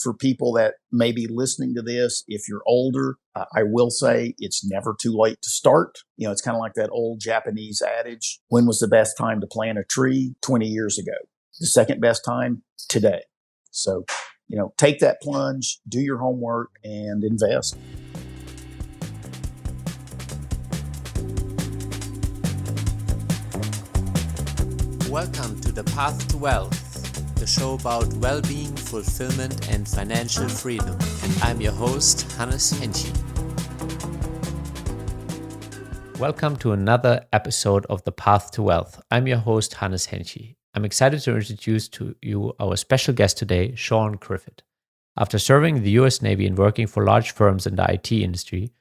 for people that may be listening to this, if you're older, I will say it's never too late to start. It's kind of like that old Japanese adage. When was the best time to plant a tree? 20 years ago. The second best time, today. So, take that plunge, do your homework, and invest. Welcome to The Path to Wealth, the show about well-being, fulfillment, and financial freedom. And I'm your host, Hennche. Welcome to another episode of The Path to Wealth. I'm your host, Hennche. I'm excited to introduce to you our special guest today, Shawn Griffith. After serving in the US Navy and working for large firms in the IT industry,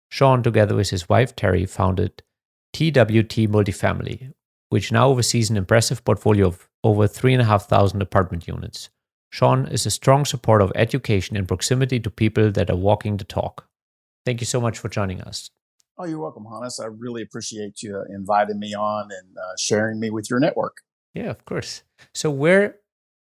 Shawn, together with his wife Terry, founded TWT Multifamily, which now oversees an impressive portfolio of over 3,500 apartment units. Shawn is a strong supporter of education and proximity to people that are walking the talk. Thank you so much for joining us. Oh, you're welcome, Hannes. I really appreciate you inviting me on and sharing me with your network. Yeah, of course. So where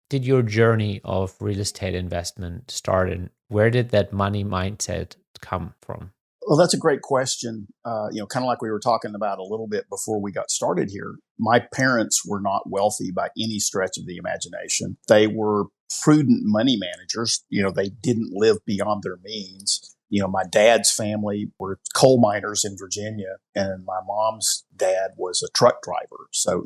did your journey of real estate investment start, and where did that money mindset come from? Well, that's a great question. Kind of like we were talking about a little bit before we got started here. My parents were not wealthy by any stretch of the imagination. They were prudent money managers. They didn't live beyond their means. My dad's family were coal miners in Virginia, and my mom's dad was a truck driver. So,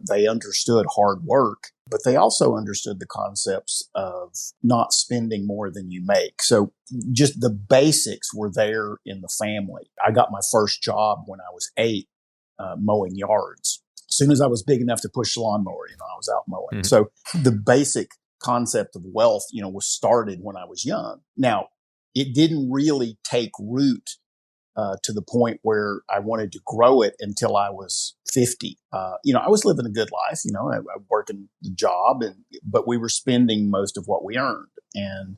they understood hard work, but they also understood the concepts of not spending more than you make. So just the basics were there in the family. I got my first job when I was 8, mowing yards. As soon as I was big enough to push the lawnmower, I was out mowing. Mm-hmm. So the basic concept of wealth, was started when I was young. Now, it didn't really take root to the point where I wanted to grow it until I was 50. I was living a good life. I worked in the job, but we were spending most of what we earned, and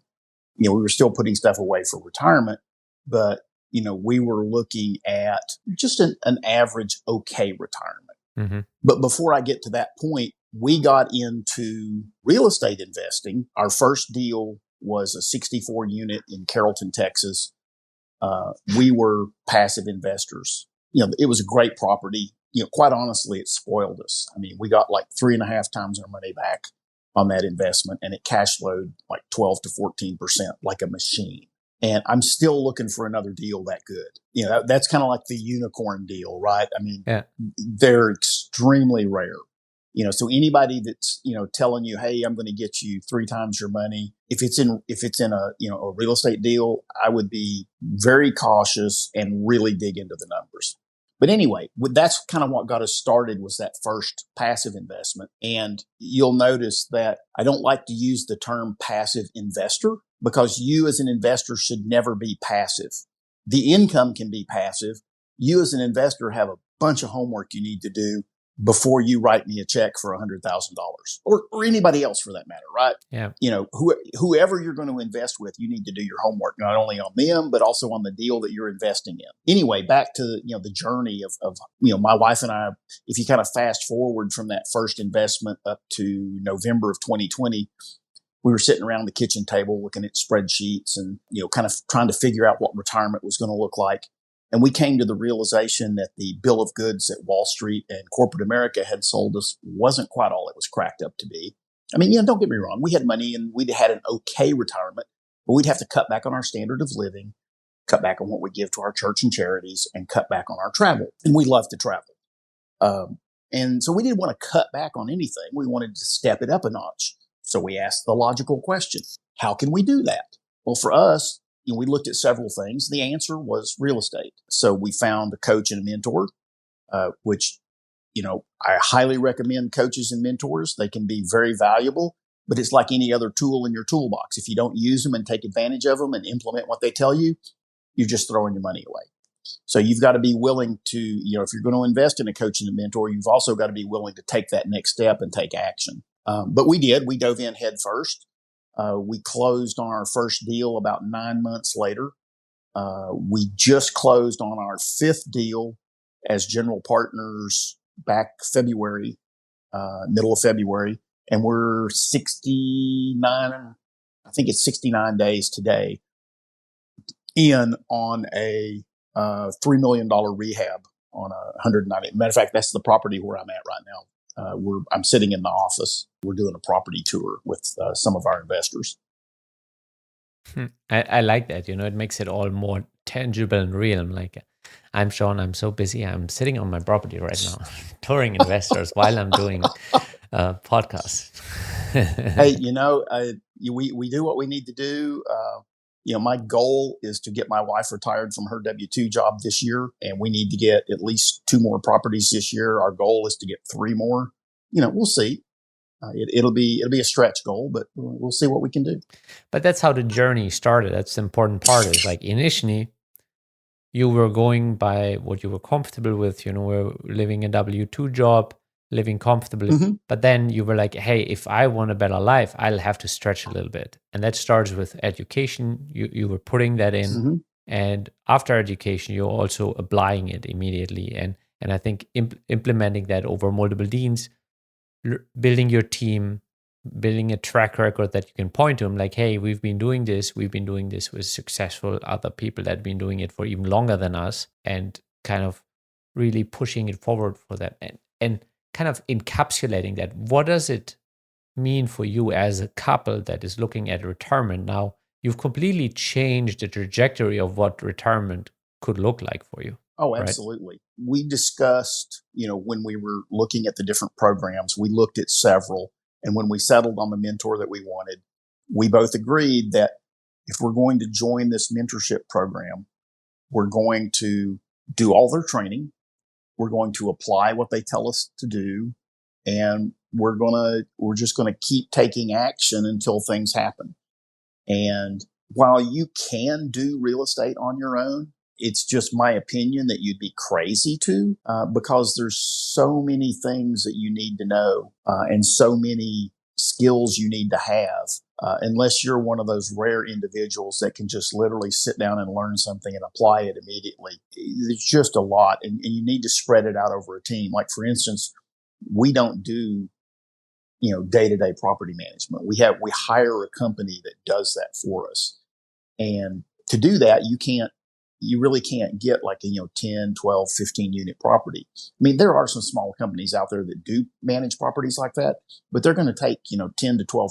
we were still putting stuff away for retirement. But we were looking at just an average okay retirement. Mm-hmm. But before I get to that point, we got into real estate investing. Our first deal was a 64 unit in Carrollton, Texas. We were passive investors. It was a great property. Quite honestly, it spoiled us. I mean, we got like 3.5 times our money back on that investment, and it cash flowed like 12 to 14%, like a machine. And I'm still looking for another deal that good. That's kind of like the unicorn deal, right? I mean, yeah. They're extremely rare. So anybody that's, telling you, hey, I'm going to get you 3 times your money. If it's in a real estate deal, I would be very cautious and really dig into the numbers. But anyway, that's kind of what got us started, was that first passive investment. And you'll notice that I don't like to use the term passive investor, because you as an investor should never be passive. The income can be passive. You as an investor have a bunch of homework you need to do before you write me a check for $100,000 or anybody else for that matter, right? Yeah. Whoever you're going to invest with, you need to do your homework, not only on them, but also on the deal that you're investing in. Anyway, back to, the journey of my wife and I, if you kind of fast forward from that first investment up to November of 2020, we were sitting around the kitchen table looking at spreadsheets and, kind of trying to figure out what retirement was going to look like. And we came to the realization that the bill of goods that Wall Street and corporate America had sold us wasn't quite all it was cracked up to be. I mean, don't get me wrong. We had money and we'd had an okay retirement, but we'd have to cut back on our standard of living, cut back on what we give to our church and charities, and cut back on our travel. And we love to travel. And so we didn't want to cut back on anything. We wanted to step it up a notch. So we asked the logical question, how can we do that? Well, for us, we looked at several things. The answer was real estate. So we found a coach and a mentor, which, I highly recommend coaches and mentors. They can be very valuable, but it's like any other tool in your toolbox. If you don't use them and take advantage of them and implement what they tell you, you're just throwing your money away. So you've got to be willing to, if you're going to invest in a coach and a mentor, you've also got to be willing to take that next step and take action. But we did. We dove in head first. We closed on our first deal about 9 months later. We just closed on our 5th deal as general partners back February, middle of February, and we're 69 I think it's 69 days today, in on a $3 million rehab on a 190. Matter of fact, that's the property where I'm at right now. I'm sitting in the office. We're doing a property tour with some of our investors. I like that. It makes it all more tangible and real. I'm like, I'm Shawn. I'm so busy. I'm sitting on my property right now, touring investors while I'm doing podcasts. Hey, we do what we need to do. My goal is to get my wife retired from her W-2 job this year, and we need to get at least 2 more properties this year. Our goal is to get 3 more. We'll see. It'll be a stretch goal, but we'll see what we can do. But that's how the journey started. That's the important part. Is like initially, you were going by what you were comfortable with. We're living a W-2 job, living comfortably. Mm-hmm. But then you were like, hey, if I want a better life, I'll have to stretch a little bit. And that starts with education. You were putting that in. Mm-hmm. And after education, you're also applying it immediately. And I think implementing that over multiple deans, building your team, building a track record that you can point to them, like, hey, we've been doing this with successful other people that have been doing it for even longer than us, and kind of really pushing it forward for them and kind of encapsulating that. What does it mean for you as a couple that is looking at retirement now? You've completely changed the trajectory of what retirement could look like for you. Oh, absolutely. Right? We discussed, when we were looking at the different programs, we looked at several. And when we settled on the mentor that we wanted, we both agreed that if we're going to join this mentorship program, we're going to do all their training. We're going to apply what they tell us to do. And we're just going to keep taking action until things happen. And while you can do real estate on your own, it's just my opinion that you'd be crazy to, because there's so many things that you need to know, and so many skills you need to have, unless you're one of those rare individuals that can just literally sit down and learn something and apply it immediately. It's just a lot, and you need to spread it out over a team. Like, for instance, we don't do, day-to-day property management. We hire a company that does that for us. And to do that, you really can't get like a, 10, 12, 15 unit property. I mean, there are some small companies out there that do manage properties like that, but they're going to take, 10 to 12%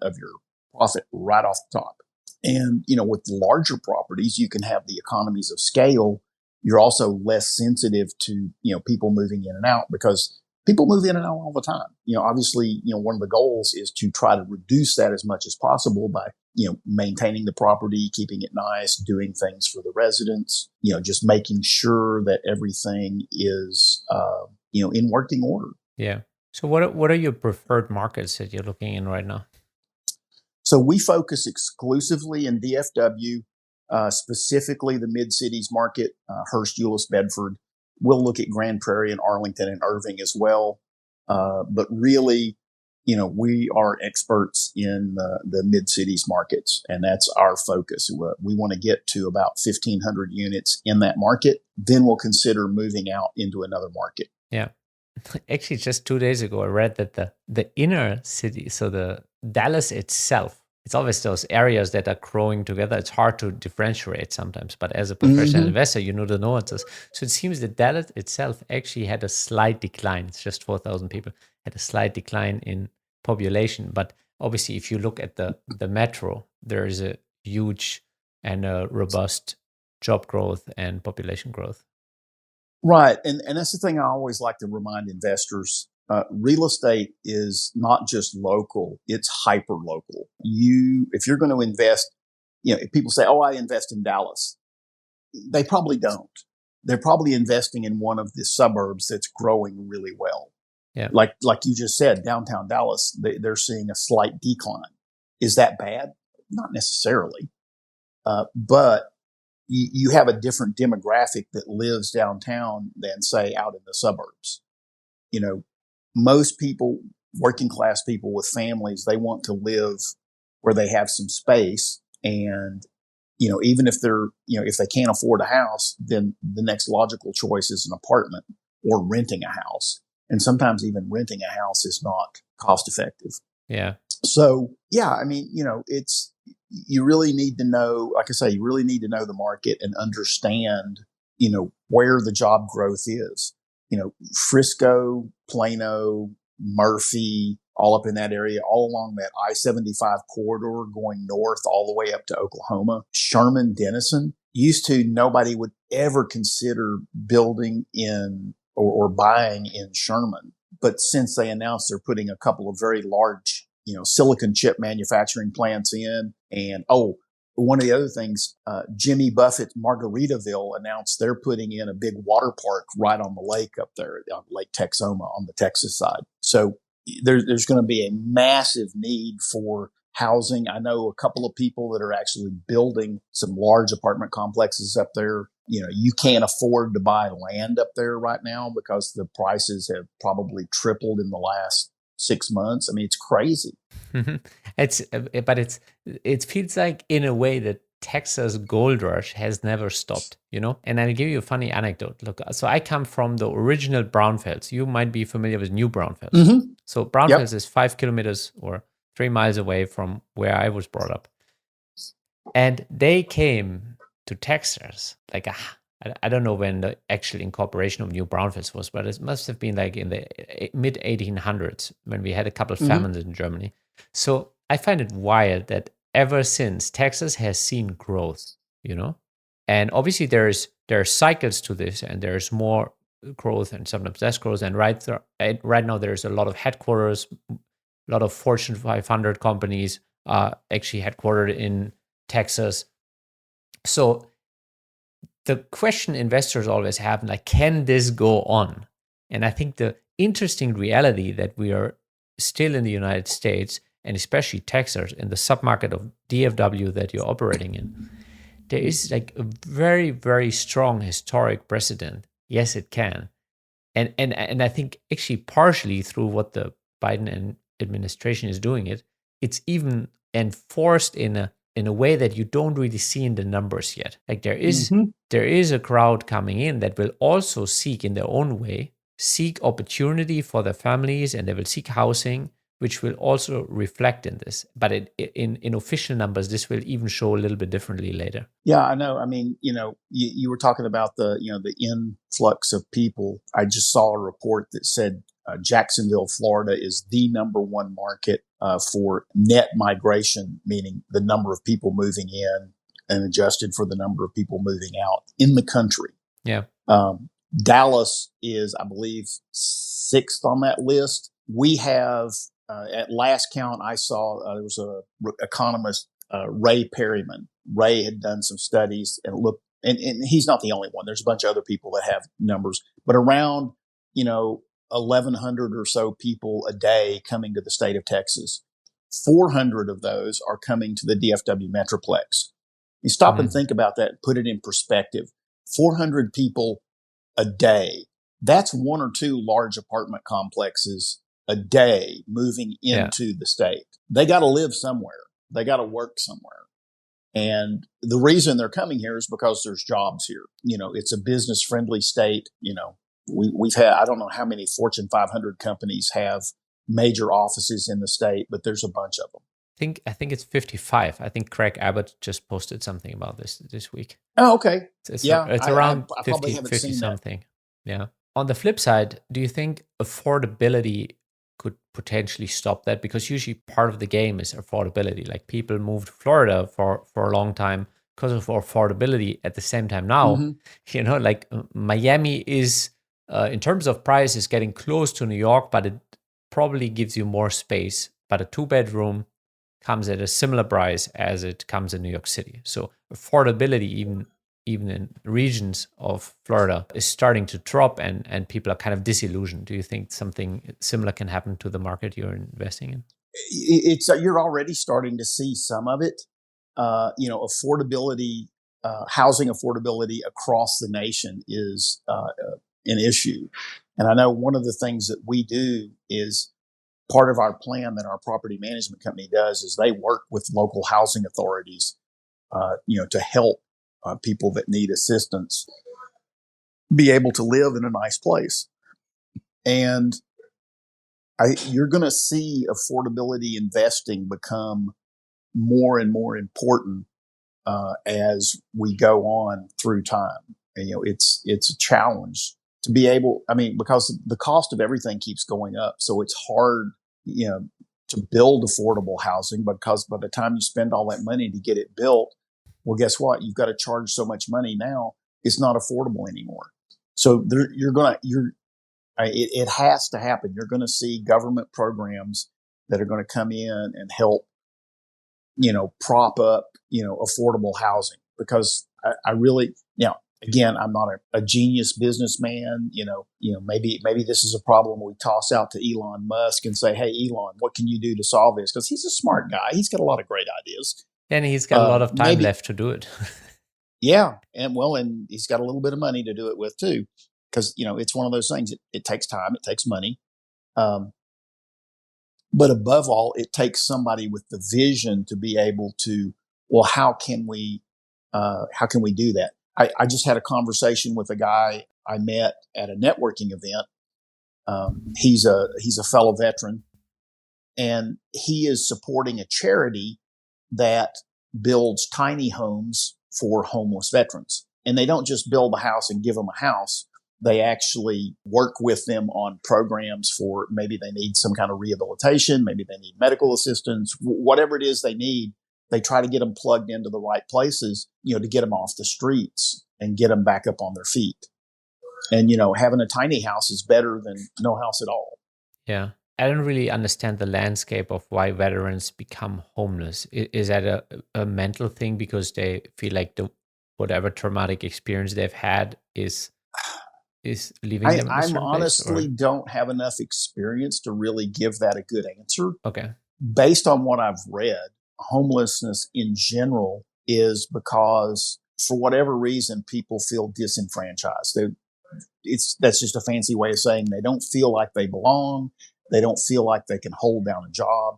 of your profit right off the top. And, with larger properties, you can have the economies of scale. You're also less sensitive to, people moving in and out, because people move in and out all the time. Obviously, one of the goals is to try to reduce that as much as possible by, maintaining the property, keeping it nice, doing things for the residents, just making sure that everything is, in working order. Yeah. So what are your preferred markets that you're looking in right now? So we focus exclusively in DFW, specifically the mid-cities market, Hurst, Euless, Bedford. We'll look at Grand Prairie and Arlington and Irving as well. But really, we are experts in the mid-cities markets, and that's our focus. We want to get to about 1,500 units in that market. Then we'll consider moving out into another market. Yeah. Actually, just 2 days ago, I read that the inner city, so the Dallas itself, it's always those areas that are growing together. It's hard to differentiate sometimes, but as a professional investor, you know the nuances. So it seems that Dallas itself actually had a slight decline. It's just 4,000 people, had a slight decline in population. But obviously, if you look at the metro, there is a huge and a robust job growth and population growth. Right. And that's the thing I always like to remind investors. Real estate is not just local, it's hyper local. If you're going to invest, if people say, oh, I invest in Dallas, they probably don't. They're probably investing in one of the suburbs that's growing really well. Yeah. Like you just said, downtown Dallas, they're seeing a slight decline. Is that bad? Not necessarily. But you have a different demographic that lives downtown than, say, out in the suburbs. Most people, working class people with families, they want to live where they have some space. And, even if if they can't afford a house, then the next logical choice is an apartment or renting a house. And sometimes even renting a house is not cost effective. Yeah. So yeah, I mean, you really need to know, like I say, you really need to know the market and understand, where the job growth is. Frisco, Plano, Murphy, all up in that area, all along that I-75 corridor going north all the way up to Oklahoma. Sherman, Denison. Used to, nobody would ever consider building in or buying in Sherman. But since they announced they're putting a couple of very large, silicon chip manufacturing plants in, and one of the other things, Jimmy Buffett Margaritaville announced they're putting in a big water park right on the lake up there, on Lake Texoma on the Texas side. So there's going to be a massive need for housing. I know a couple of people that are actually building some large apartment complexes up there. You can't afford to buy land up there right now because the prices have probably tripled in the last 6 months. I mean, it's crazy. It feels like in a way that Texas gold rush has never stopped, And I'll give you a funny anecdote. Look, so I come from the original brownfields. You might be familiar with New Braunfels. Mm-hmm. So brownfields is 5 kilometers or 3 miles away from where I was brought up. And they came to Texas like I don't know when the actual incorporation of New Braunfels was, but it must have been like in the mid 1800s when we had a couple of famines in Germany. So I find it wild that ever since Texas has seen growth, and obviously there are cycles to this, and there's more growth and sometimes less growth. And right now there's a lot of headquarters, a lot of Fortune 500 companies actually headquartered in Texas. So the question investors always have, like, can this go on? And I think the interesting reality that we are still in the United States, and especially Texas, in the submarket of DFW that you're operating in, there is like a very, very strong historic precedent. Yes, it can. And I think actually partially through what the Biden administration is doing, it's even enforced in a way that you don't really see in the numbers yet. Like there is a crowd coming in that will also seek in their own way, seek opportunity for their families, and they will seek housing, which will also reflect in this. But in official numbers, this will even show a little bit differently later. Yeah, I know. I mean, you were talking about the influx of people. I just saw a report that said Jacksonville, Florida is the number one market for net migration, meaning the number of people moving in and adjusted for the number of people moving out in the country. Yeah. Dallas is, I believe, 6th on that list. We have, at last count, I saw there was a economist, Ray Perryman. Ray had done some studies and looked, and he's not the only one. There's a bunch of other people that have numbers, but around, 1,100 or so people a day coming to the state of Texas. 400 of those are coming to the DFW Metroplex. You stop and think about that and put it in perspective. 400 people a day. That's 1 or 2 large apartment complexes a day moving into the state. They got to live somewhere. They got to work somewhere. And the reason they're coming here is because there's jobs here. It's a business friendly state. We've had, I don't know how many Fortune 500 companies have major offices in the state, but there's a bunch of them. I think it's 55. I think Craig Abbott just posted something about this week. Oh, okay. It's around 50 something. That. Yeah. On the flip side, do you think affordability could potentially stop that? Because usually part of the game is affordability. Like people moved to Florida for a long time because of affordability. At the same time now, like Miami is, in terms of price, is getting close to New York, but it probably gives you more space. But a 2-bedroom comes at a similar price as it comes in New York City. So affordability, even in regions of Florida, is starting to drop, and people are kind of disillusioned. Do you think something similar can happen to the market you're investing in? You're already starting to see some of it. Affordability, housing affordability across the nation is an issue. And I know one of the things that we do is part of our plan that our property management company does is they work with local housing authorities, to help people that need assistance be able to live in a nice place. And you're going to see affordability investing become more and more important as we go on through time. And, it's a challenge to be able, because the cost of everything keeps going up. So it's hard, to build affordable housing, because by the time you spend all that money to get it built, well, guess what? You've got to charge so much money now. It's not affordable anymore. So it has to happen. You're going to see government programs that are going to come in and help, prop up, affordable housing, because I really, again, I'm not a genius businessman. Maybe this is a problem we toss out to Elon Musk and say, hey, Elon, what can you do to solve this? Because he's a smart guy. He's got a lot of great ideas. And he's got a lot of time left to do it. Yeah. And he's got a little bit of money to do it with too. Because, it's one of those things. It takes time. It takes money. But above all, it takes somebody with the vision to be able to, well, how can we do that? I just had a conversation with a guy I met at a networking event. He's a fellow veteran, and he is supporting a charity that builds tiny homes for homeless veterans. And they don't just build a house and give them a house. They actually work with them on programs for, maybe they need some kind of rehabilitation, maybe they need medical assistance, whatever it is they need. They try to get them plugged into the right places, to get them off the streets and get them back up on their feet. And, having a tiny house is better than no house at all. Yeah. I don't really understand the landscape of why veterans become homeless. Is that a mental thing because they feel like whatever traumatic experience they've had is leaving them in a certain place? I honestly don't have enough experience to really give that a good answer. Okay. Based on what I've read, homelessness in general is because, for whatever reason, people feel disenfranchised. That's just a fancy way of saying they don't feel like they belong. They don't feel like they can hold down a job.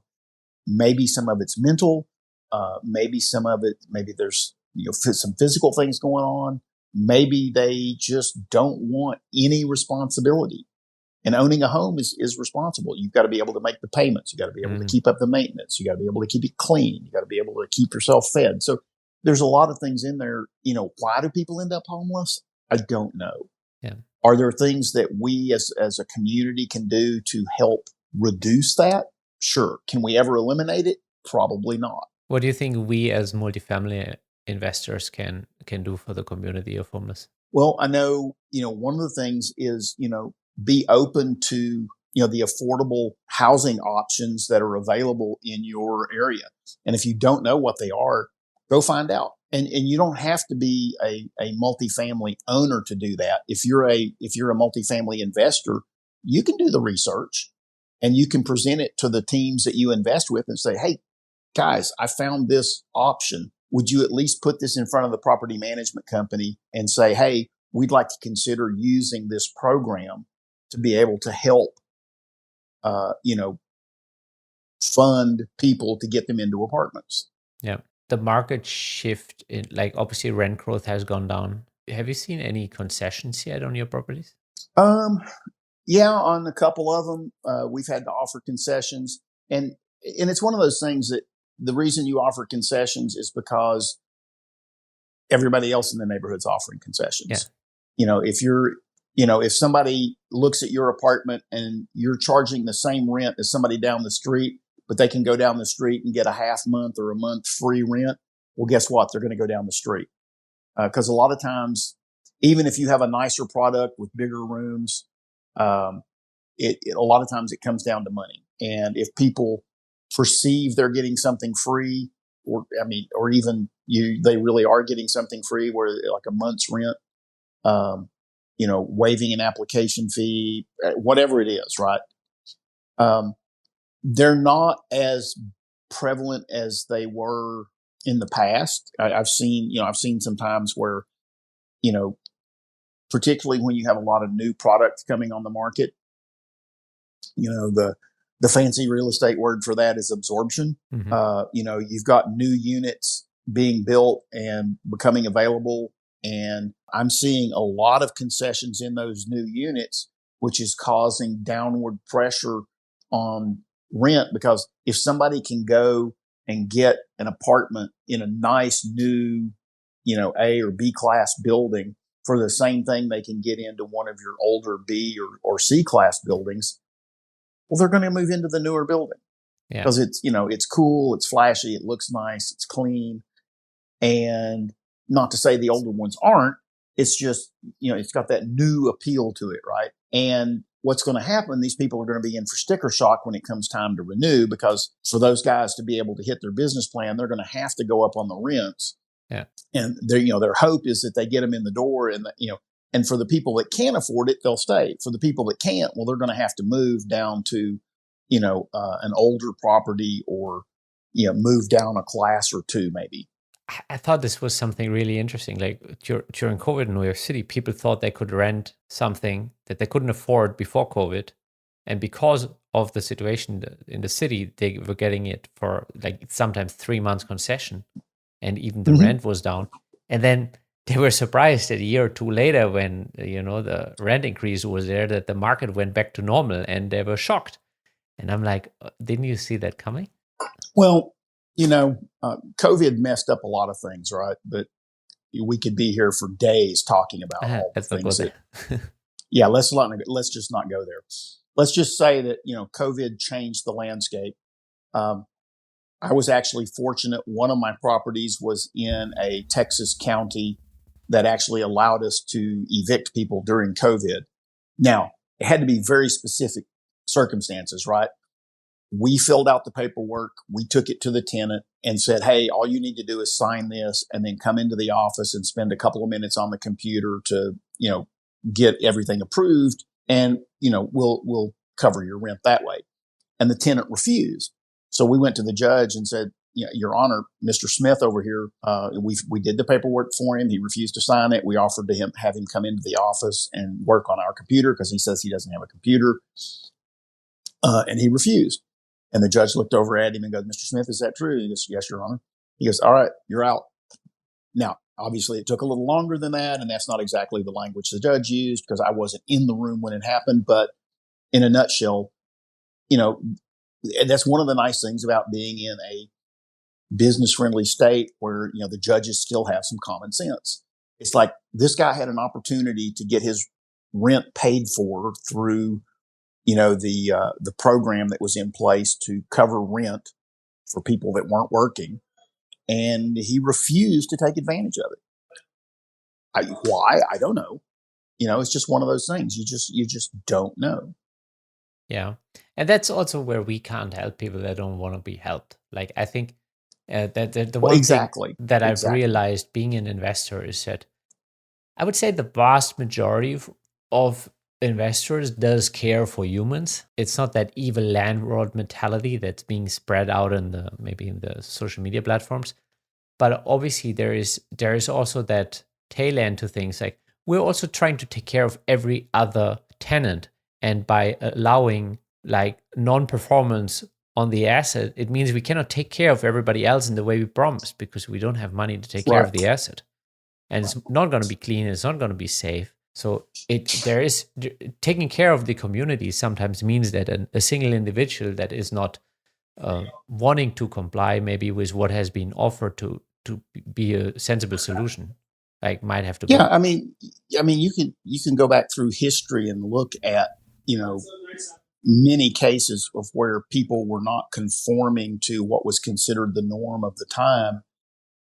Maybe some of it's mental. Maybe there's some physical things going on. Maybe they just don't want any responsibility. And owning a home is responsible. You've got to be able to make the payments. You got to be able to keep up the maintenance. You got to be able to keep it clean. You got to be able to keep yourself fed. So there's a lot of things in there. Why do people end up homeless? I don't know. Yeah. Are there things that we as a community can do to help reduce that? Sure. Can we ever eliminate it? Probably not. What do you think we as multifamily investors can do for the community of homeless? Well, I know, one of the things is, be open to, the affordable housing options that are available in your area. And if you don't know what they are, go find out. And you don't have to be a multifamily owner to do that. If you're a multifamily investor, you can do the research and you can present it to the teams that you invest with and say, hey, guys, I found this option. Would you at least put this in front of the property management company and say, hey, we'd like to consider using this program to be able to help, fund people to get them into apartments. Yeah. The market shift in, obviously rent growth has gone down. Have you seen any concessions yet on your properties? Yeah, on a couple of them, we've had to offer concessions, and it's one of those things that the reason you offer concessions is because everybody else in the neighborhood's offering concessions. Yeah. If somebody looks at your apartment and you're charging the same rent as somebody down the street, but they can go down the street and get a half month or a month free rent, well, guess what? They're going to go down the street. Because a lot of times, even if you have a nicer product with bigger rooms, a lot of times it comes down to money. And if people perceive they're getting something free, or even they really are getting something free, where like a month's rent, waiving an application fee, whatever it is, right? They're not as prevalent as they were in the past. I've seen some times where, particularly when you have a lot of new products coming on the market, the fancy real estate word for that is absorption. Mm-hmm. You've got new units being built and becoming available, and I'm seeing a lot of concessions in those new units, which is causing downward pressure on rent, because if somebody can go and get an apartment in a nice new, A or B class building for the same thing they can get into one of your older B or C class buildings, well, they're going to move into the newer building because it's cool, it's flashy, it looks nice, it's clean. And not to say the older ones aren't, it's just, it's got that new appeal to it, right? And what's going to happen, these people are going to be in for sticker shock when it comes time to renew, because for those guys to be able to hit their business plan, they're going to have to go up on the rents. Yeah. And their hope is that they get them in the door, and and for the people that can't afford it, they'll stay. For the people that can't, well, they're going to have to move down to, an older property, or, move down a class or two, maybe. I thought this was something really interesting. Like during COVID in New York City, people thought they could rent something that they couldn't afford before COVID. And because of the situation in the city, they were getting it for like sometimes 3 months concession. And even the rent was down. And then they were surprised that a year or two later, when, the rent increase was there, that the market went back to normal, and they were shocked. And I'm like, didn't you see that coming? Well, COVID messed up a lot of things, right? But we could be here for days talking about all the things. Let's just not go there. Let's just say that, COVID changed the landscape. I was actually fortunate. One of my properties was in a Texas county that actually allowed us to evict people during COVID. Now, it had to be very specific circumstances, right? We filled out the paperwork. We took it to the tenant and said, hey, all you need to do is sign this, and then come into the office and spend a couple of minutes on the computer to, get everything approved. And, we'll cover your rent that way. And the tenant refused. So we went to the judge and said, Your Honor, Mr. Smith over here, we did the paperwork for him. He refused to sign it. We offered to have him come into the office and work on our computer because he says he doesn't have a computer. And he refused. And the judge looked over at him and goes, Mr. Smith, is that true? He goes, yes, Your Honor. He goes, all right, you're out. Now, obviously, it took a little longer than that, and that's not exactly the language the judge used because I wasn't in the room when it happened. But in a nutshell, that's one of the nice things about being in a business-friendly state where, the judges still have some common sense. It's like this guy had an opportunity to get his rent paid for through, the program that was in place to cover rent for people that weren't working. And he refused to take advantage of it. Why? I don't know. It's just one of those things. You just don't know. Yeah. And that's also where we can't help people that don't want to be helped. Like, I think that the one thing that I've realized being an investor is that I would say the vast majority of investors does care for humans. It's not that evil landlord mentality that's being spread out maybe in the social media platforms. But obviously there is also that tail end to things. Like, we're also trying to take care of every other tenant. And by allowing like non-performance on the asset, it means we cannot take care of everybody else in the way we promised because we don't have money to take care of the asset. And it's not going to be clean. It's not going to be safe. So taking care of the community sometimes means that a single individual that is not wanting to comply maybe with what has been offered to be a sensible solution, like might have to go. Yeah, I mean, you can go back through history and look at, many cases of where people were not conforming to what was considered the norm of the time.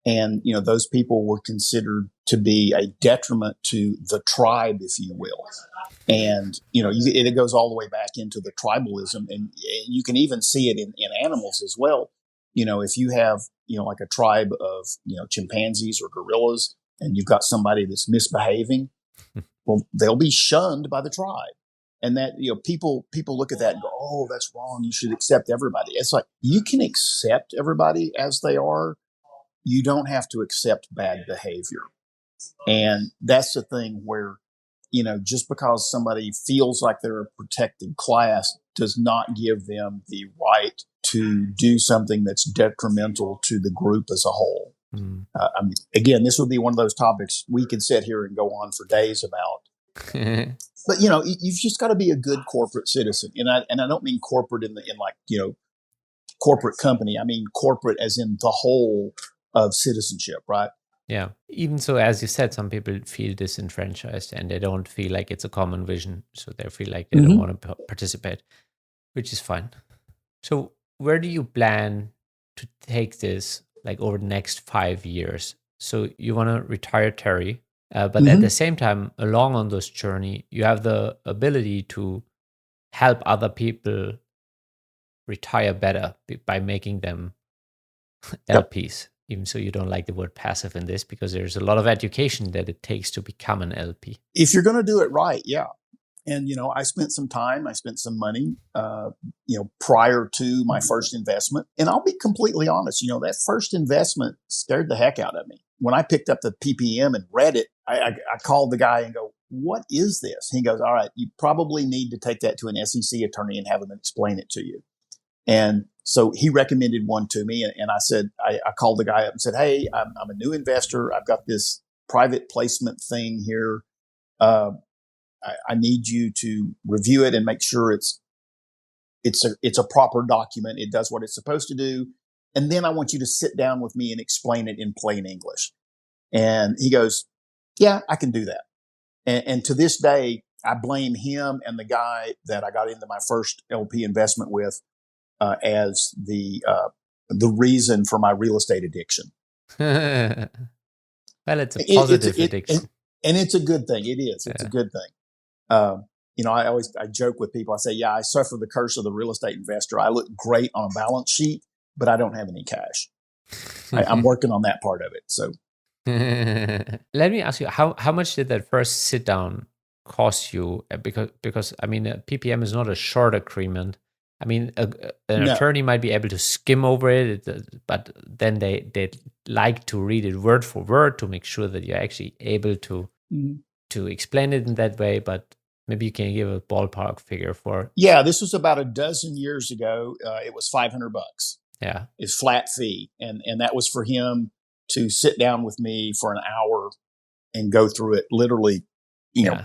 And, those people were considered to be a detriment to the tribe, if you will. And, it goes all the way back into the tribalism. And you can even see it in animals as well. If you have, like a tribe of, chimpanzees or gorillas, and you've got somebody that's misbehaving, well, they'll be shunned by the tribe. And that, people look at that and go, oh, that's wrong. You should accept everybody. It's like, you can accept everybody as they are. You don't have to accept bad behavior. And that's the thing where, just because somebody feels like they're a protected class does not give them the right to do something that's detrimental to the group as a whole. Again, this would be one of those topics we could sit here and go on for days about. But you've just got to be a good corporate citizen, and I don't mean corporate in corporate company. I mean corporate as in the whole of citizenship, right? Yeah. Even so, as you said, some people feel disenfranchised and they don't feel like it's a common vision. So they feel like they don't want to participate, which is fine. So where do you plan to take this like over the next 5 years? So you want to retire Terry, but at the same time, along on this journey, you have the ability to help other people retire better by making them Yep. LPs. Even so, you don't like the word passive in this because there's a lot of education that it takes to become an LP. If you're going to do it right, yeah. And, I spent some money, prior to my first investment. And I'll be completely honest, that first investment scared the heck out of me. When I picked up the PPM and read it, I called the guy and go, what is this? He goes, all right, you probably need to take that to an SEC attorney and have them explain it to you. And so he recommended one to me. And I said, I called the guy up and said, hey, I'm a new investor. I've got this private placement thing here. I need you to review it and make sure it's a proper document. It does what it's supposed to do. And then I want you to sit down with me and explain it in plain English. And he goes, yeah, I can do that. And to this day, I blame him and the guy that I got into my first LP investment with as the reason for my real estate addiction. Well, it's a positive addiction. And it's a good thing. It is. It's a good thing. I joke with people. I say, yeah, I suffer the curse of the real estate investor. I look great on a balance sheet, but I don't have any cash. I'm working on that part of it. So let me ask you, how much did that first sit down cost you? Because I mean, a PPM is not a short agreement. I mean, an attorney might be able to skim over it, but then they like to read it word for word to make sure that you're actually able to explain it in that way. But maybe you can give a ballpark figure for. Yeah, this was about a dozen years ago. It was $500. Yeah, is flat fee, and that was for him to sit down with me for an hour and go through it literally,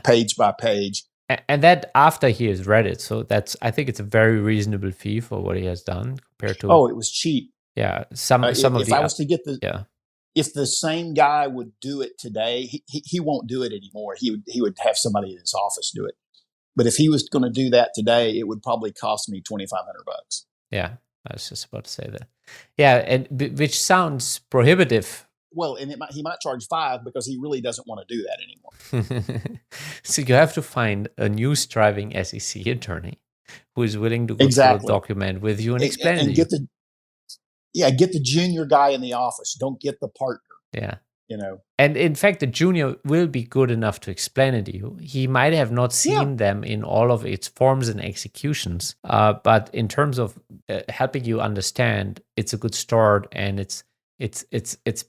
page by page. And that after he has read it. So I think it's a very reasonable fee for what he has done compared to. Oh, it was cheap. Yeah. If the same guy would do it today, he won't do it anymore. He would have somebody in his office do it. But if he was going to do that today, it would probably cost me $2,500. Yeah. I was just about to say that. Yeah. And which sounds prohibitive. Well, and he might charge $5 because he really doesn't want to do that anymore. So you have to find a new striving SEC attorney who is willing to go through a document with you and explain it to you. Get the junior guy in the office. Don't get the partner. Yeah. And in fact, the junior will be good enough to explain it to you. He might have not seen them in all of its forms and executions, but in terms of helping you understand, it's a good start, and it's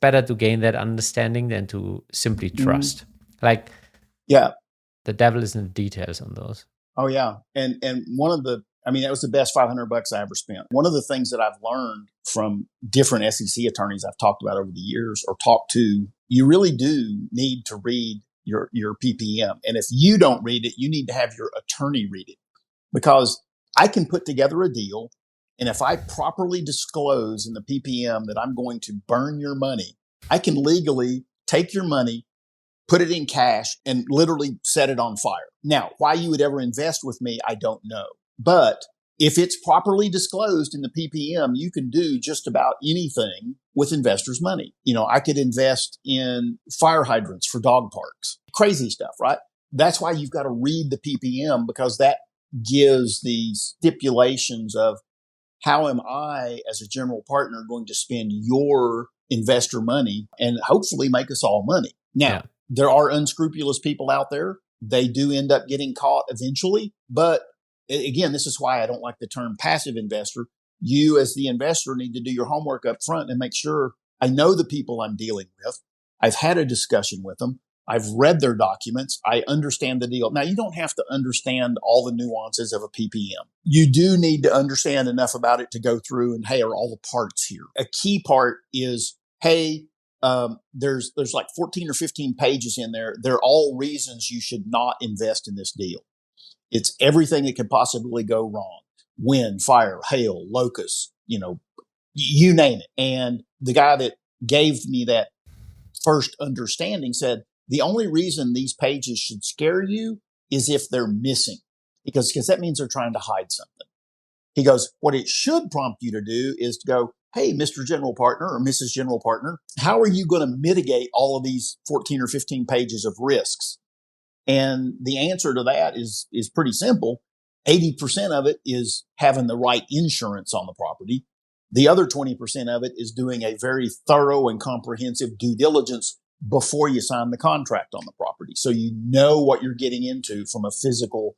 better to gain that understanding than to simply trust. The devil is in the details on those. Oh yeah, and that was the best $500 I ever spent. One of the things that I've learned from different SEC attorneys I've talked about over the years or talked to, you really do need to read your PPM. And if you don't read it, you need to have your attorney read it, because I can put together a deal. And if I properly disclose in the PPM that I'm going to burn your money, I can legally take your money, put it in cash, and literally set it on fire. Now, why you would ever invest with me, I don't know. But if it's properly disclosed in the PPM, you can do just about anything with investors' money. I could invest in fire hydrants for dog parks, crazy stuff, right? That's why you've got to read the PPM, because that gives the stipulations of how am I, as a general partner, going to spend your investor money and hopefully make us all money. Now, there are unscrupulous people out there. They do end up getting caught eventually, but again, this is why I don't like the term passive investor. You as the investor need to do your homework up front and make sure I know the people I'm dealing with. I've had a discussion with them. I've read their documents. I understand the deal. Now, you don't have to understand all the nuances of a PPM. You do need to understand enough about it to go through and, hey, are all the parts here? A key part is, hey, there's like 14 or 15 pages in there. They're all reasons you should not invest in this deal. It's everything that could possibly go wrong. Wind, fire, hail, locusts, you name it. And the guy that gave me that first understanding said, the only reason these pages should scare you is if they're missing, because that means they're trying to hide something. He goes, what it should prompt you to do is to go, hey, Mr. General Partner or Mrs. General Partner, how are you going to mitigate all of these 14 or 15 pages of risks? And the answer to that is pretty simple. 80% of it is having the right insurance on the property. The other 20% of it is doing a very thorough and comprehensive due diligence before you sign the contract on the property. So you know what you're getting into from a physical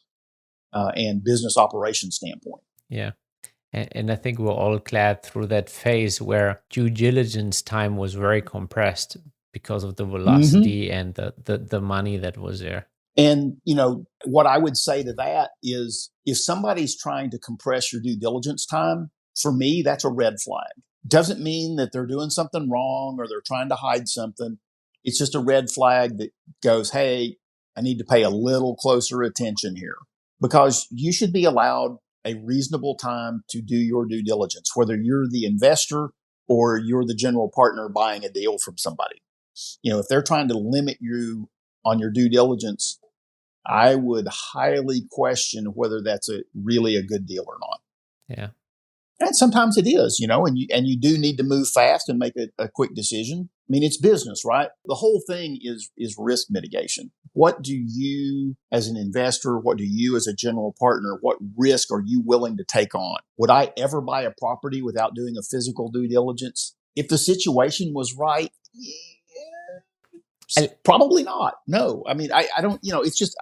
and business operation standpoint. Yeah. And I think we're all glad through that phase where due diligence time was very compressed because of the velocity and the money that was there. And, what I would say to that is if somebody's trying to compress your due diligence time, for me, that's a red flag. Doesn't mean that they're doing something wrong or they're trying to hide something. It's just a red flag that goes, hey, I need to pay a little closer attention here, because you should be allowed a reasonable time to do your due diligence, whether you're the investor or you're the general partner buying a deal from somebody. If they're trying to limit you on your due diligence, I would highly question whether that's really a good deal or not. Yeah. And sometimes it is, and you do need to move fast and make a quick decision. I mean, it's business, right? The whole thing is risk mitigation. What do you as an investor, what do you as a general partner, what risk are you willing to take on? Would I ever buy a property without doing a physical due diligence? If the situation was right, probably not. No, I mean, I don't, it's just,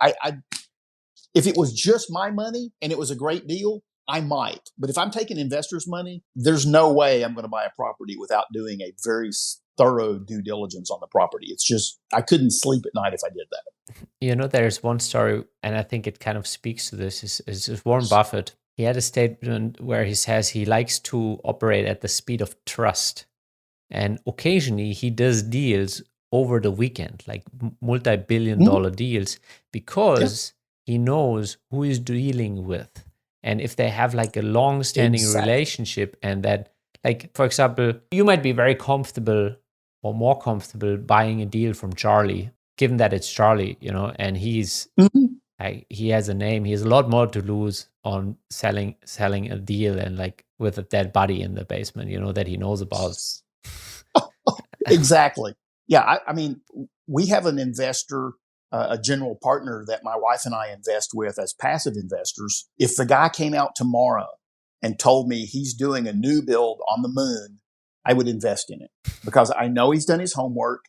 if it was just my money and it was a great deal, I might. But if I'm taking investors' money, there's no way I'm going to buy a property without doing a very thorough due diligence on the property. It's just, I couldn't sleep at night if I did that. There's one story, and I think it kind of speaks to this, is Warren Buffett. He had a statement where he says he likes to operate at the speed of trust. And occasionally he does deals over the weekend, like multi-billion-dollar deals, because he knows who he's dealing with. And if they have like a long-standing relationship, and that, like, for example, you might be very comfortable or more comfortable buying a deal from Charlie, given that it's Charlie, and he's he has a name. He has a lot more to lose on selling a deal and like with a dead body in the basement, that he knows about. Exactly. Yeah. I mean, we have an investor, a general partner that my wife and I invest with as passive investors. If the guy came out tomorrow and told me he's doing a new build on the moon, I would invest in it because I know he's done his homework.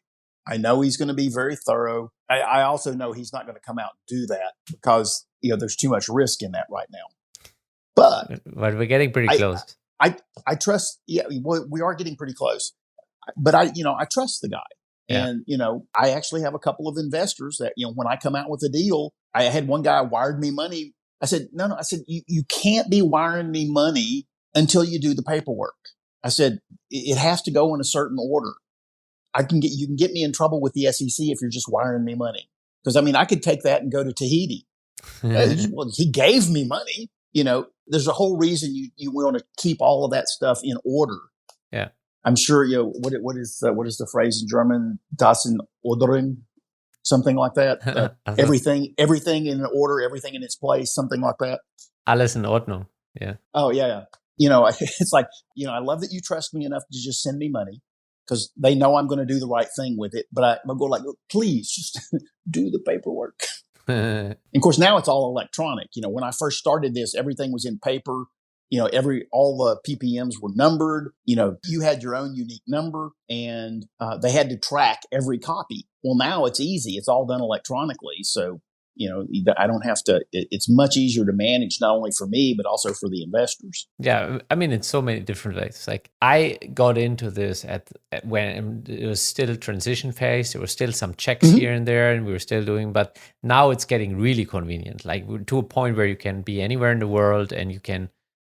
I know he's going to be very thorough. I also know he's not going to come out and do that because, there's too much risk in that right now. But we're getting pretty close. I trust. Yeah, we are getting pretty close. But I trust the guy. Yeah. And, I actually have a couple of investors that, when I come out with a deal, I had one guy wired me money. I said, no, I said, you can't be wiring me money until you do the paperwork. I said, it has to go in a certain order. You can get me in trouble with the SEC if you're just wiring me money. Because I could take that and go to Tahiti. Well, he gave me money. There's a whole reason you want to keep all of that stuff in order. Yeah. I'm sure, what is the phrase in German? Das in Ordnung, something like that. Everything in order, everything in its place, something like that. Alles in Ordnung. Yeah. Oh, yeah. It's like, I love that you trust me enough to just send me money because they know I'm going to do the right thing with it. But I'll go like, please just do the paperwork. And of course, now it's all electronic. When I first started this, everything was in paper. All the PPMs were numbered. You had your own unique number and they had to track every copy. Well, now it's easy. It's all done electronically. So, I don't have to, it's much easier to manage, not only for me, but also for the investors. Yeah. In so many different ways. Like I got into this when it was still a transition phase. There were still some checks here and there and we were still doing, but now it's getting really convenient, like to a point where you can be anywhere in the world and you can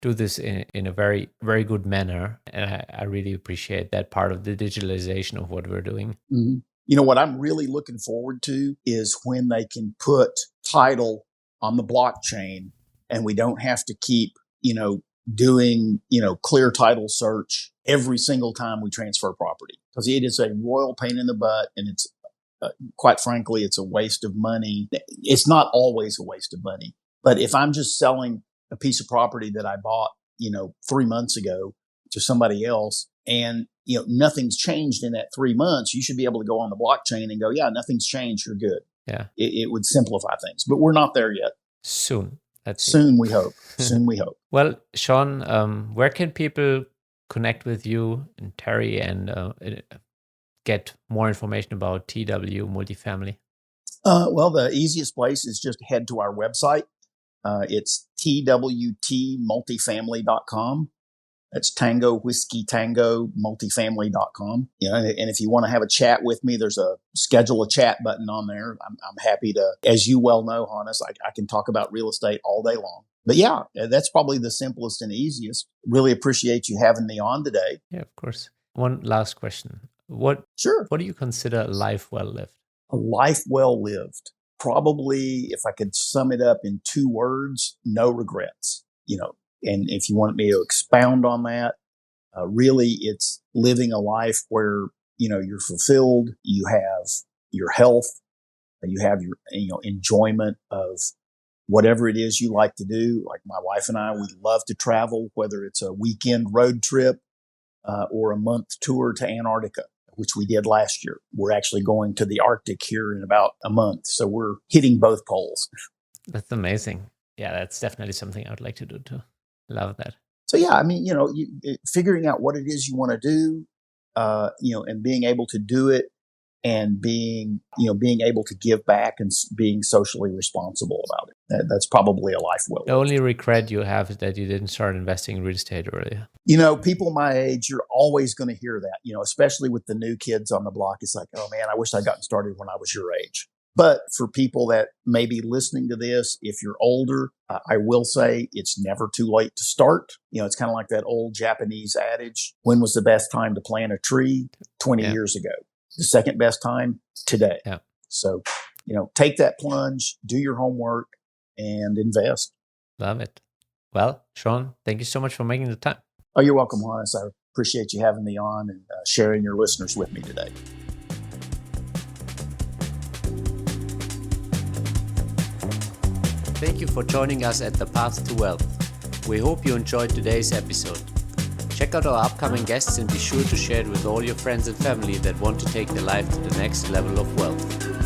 do this in a very, very good manner. And I really appreciate that part of the digitalization of what we're doing. Mm-hmm. What I'm really looking forward to is when they can put title on the blockchain and we don't have to keep, doing, clear title search every single time we transfer property, because it is a royal pain in the butt, and it's quite frankly, it's a waste of money. It's not always a waste of money, but if I'm just selling a piece of property that I bought, 3 months ago to somebody else, and nothing's changed in that 3 months, you should be able to go on the blockchain and go, yeah, nothing's changed, you're good. Yeah, it would simplify things, but we're not there yet. Soon. Soon, we hope. Soon, we hope. Well, Shawn, where can people connect with you and Terry and get more information about TW Multifamily? Well, the easiest place is just head to our website. It's twtmultifamily.com. That's Tango Whiskey Tango Multifamily.com. And if you want to have a chat with me, there's a schedule a chat button on there. I'm happy to, as you well know, Hannes, I can talk about real estate all day long. But yeah, that's probably the simplest and easiest. Really appreciate you having me on today. Yeah, of course. One last question. What do you consider a life well lived? A life well lived. Probably, if I could sum it up in 2 words, no regrets. And if you want me to expound on that, really it's living a life where, you're fulfilled, you have your health, you have your, enjoyment of whatever it is you like to do. Like my wife and I, we love to travel, whether it's a weekend road trip or a month tour to Antarctica, which we did last year. We're actually going to the Arctic here in about a month. So we're hitting both poles. That's amazing. Yeah, that's definitely something I would like to do too. Love that. So yeah, figuring out what it is you want to do, and being able to do it, and being able to give back and being socially responsible about it. That's probably a life well lived. The only regret you have is that you didn't start investing in real estate earlier. People my age, you're always going to hear that, especially with the new kids on the block. It's like, oh man, I wish I'd gotten started when I was your age. But for people that may be listening to this, if you're older, I will say it's never too late to start. It's kind of like that old Japanese adage, when was the best time to plant a tree? 20 years ago. The second best time, today. Yeah. So, take that plunge, do your homework, and invest. Love it. Well, Shawn, thank you so much for making the time. Oh, you're welcome, Hannes. I appreciate you having me on and sharing your listeners with me today. Thank you for joining us at The Path to Wealth. We hope you enjoyed today's episode. Check out our upcoming guests and be sure to share it with all your friends and family that want to take their life to the next level of wealth.